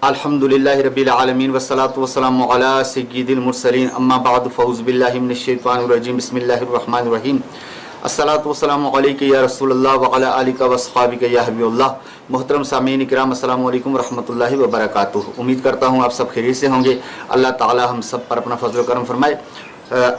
अल्हम्दुलिल्लाहि रब्बिल आलमीन वस्सलातु वस्सलामु अला सय्यिदिल मुरसलीन अम्मा बाद फ़ऊज़ु बिल्लाहि मिनश शैतानिर रजीम बिस्मिल्लाहिर रहमानिर रहीम अस्सलातु वस्सलामु अलैका या रसूलल्लाह व अला आलिका व अस्हाबिका या हबीबल्लाह। मोहतरम सामीन किराम अस्सलामु अलैकुम रहमतुल्लाहि व बरकातुहू। उम्मीद करता हूँ आप सब खैरियत से होंगे। अल्लाह ताला हम सब पर अपना फजल करम फरमाए।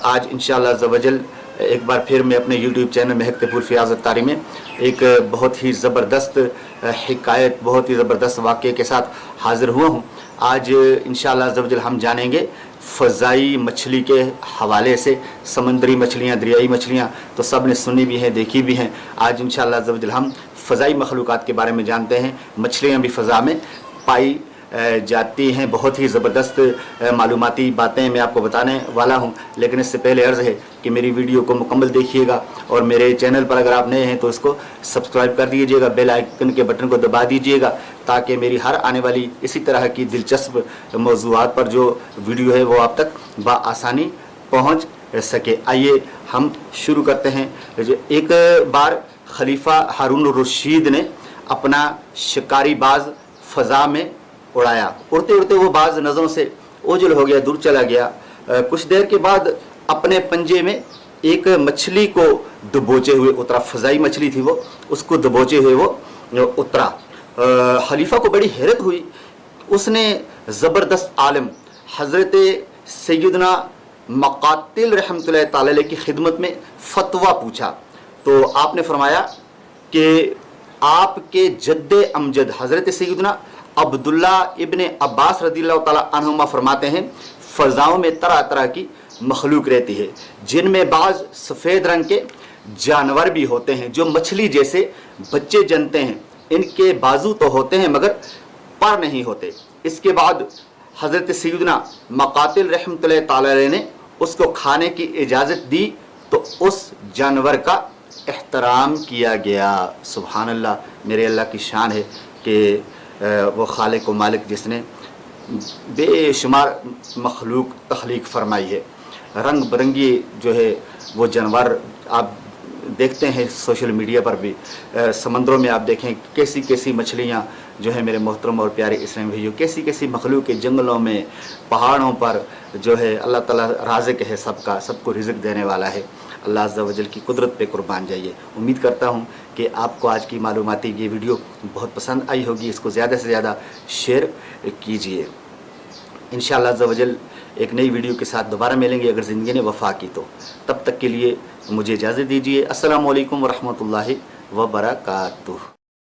आज इंशाअल्लाह अज़्ज़ व जल एक बार फिर मैं अपने यूट्यूब चैनल महकते पूर फ़ियाज़त तारी में एक बहुत ही ज़बरदस्त हिकायत, बहुत ही ज़बरदस्त वाक़े के साथ हाज़िर हुआ हूँ। आज इंशाअल्लाह अज़्ज़ व जल हम जानेंगे फ़ज़ाई मछली के हवाले से। समंदरी मछलियाँ, दरियाई मछलियाँ तो सब ने सुनी भी हैं, देखी भी हैं। आज इंशाअल्लाह अज़्ज़ व जल हम फ़ज़ाई मखलूक़ात के बारे में जानते हैं। मछलियाँ भी फ़ज़ा में पाई जाती हैं। बहुत ही ज़बरदस्त मालूमाती बातें मैं आपको बताने वाला हूं, लेकिन इससे पहले अर्ज़ है कि मेरी वीडियो को मुकम्मल देखिएगा और मेरे चैनल पर अगर आप नए हैं तो इसको सब्सक्राइब कर दीजिएगा, बेल आइकन के बटन को दबा दीजिएगा ताकि मेरी हर आने वाली इसी तरह की दिलचस्प मौज़ूआत पर जो वीडियो है वो आप तक बआसानी पहुँच सके। आइए हम शुरू करते हैं। एक बार खलीफा हारून रशीद ने अपना शिकारी बाज फ़ज़ा में उड़ाया। उड़ते उड़ते वो बाज नज़रों से ओझल हो गया, दूर चला गया। कुछ देर के बाद अपने पंजे में एक मछली को दबोचे हुए उतरा। फ़ज़ाई मछली थी वो, उसको दबोचे हुए वो उतरा। खलीफा को बड़ी हैरत हुई। उसने ज़बरदस्त आलिम हज़रत सैयदना मक़ातिल रहमतुल्लाहि तआला अलैह की खिदमत में फ़तवा पूछा तो आपने फरमाया कि आपके जद्दे अमजद हज़रत सैयदना अब्दुल्ला इब्ने अब्बास रज़ियल्लाहु ताला अन्हुमा फरमाते हैं, फ़ज़ाओं में तरह तरह की मखलूक रहती है जिनमें बाज़ सफ़ेद रंग के जानवर भी होते हैं जो मछली जैसे बच्चे जनते हैं। इनके बाजू तो होते हैं मगर पर नहीं होते। इसके बाद हज़रत सैयदना मक़ातिल रहमतुल्लाहि तआला अलैह ने उसको खाने की इजाज़त दी तो उस जानवर का एहतराम किया गया। सुभान अल्लाह, मेरे अल्लाह की शान है कि वो खालिक व मालिक जिसने बेशुमार मखलूक तख्लीक फरमाई है। रंग बिरंगी जो है वो जानवर आप देखते हैं सोशल मीडिया पर भी। समंदरों में आप देखें कैसी कैसी मछलियाँ जो है मेरे मोहतरम और प्यारे इस्लामी भाइयों, कैसी कैसी मखलूक के जंगलों में, पहाड़ों पर जो है अल्लाह ताला राज़िक है सबका, सबको रिज़्क़ देने वाला है। अल्लाह अज़्ज़ व जल की कुदरत पे कुर्बान जाइए। उम्मीद करता हूँ कि आपको आज की मालूमाती ये वीडियो बहुत पसंद आई होगी। इसको ज़्यादा से ज़्यादा शेयर कीजिए। इंशाअल्लाह अज़्ज़ व जल एक नई वीडियो के साथ दोबारा मिलेंगे अगर ज़िंदगी ने वफ़ा की तो। तब तक के लिए मुझे इजाज़त दीजिए। अस्सलामु अलैकुम व रहमतुल्लाहि व बरकातुहू।